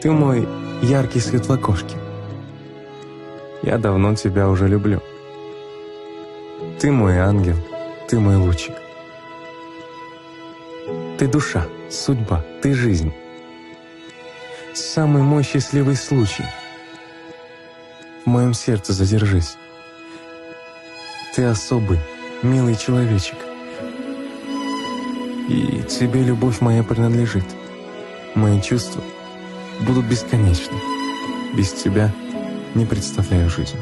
Ты мой яркий свет в окошке. Я давно тебя уже люблю. Ты мой ангел, ты мой лучик. Ты душа, судьба, ты жизнь. Самый мой счастливый случай. В моем сердце задержись. Ты особый, милый человечек. И тебе любовь моя принадлежит. Мои чувства будут бесконечны. Без тебя не представляю жизнь.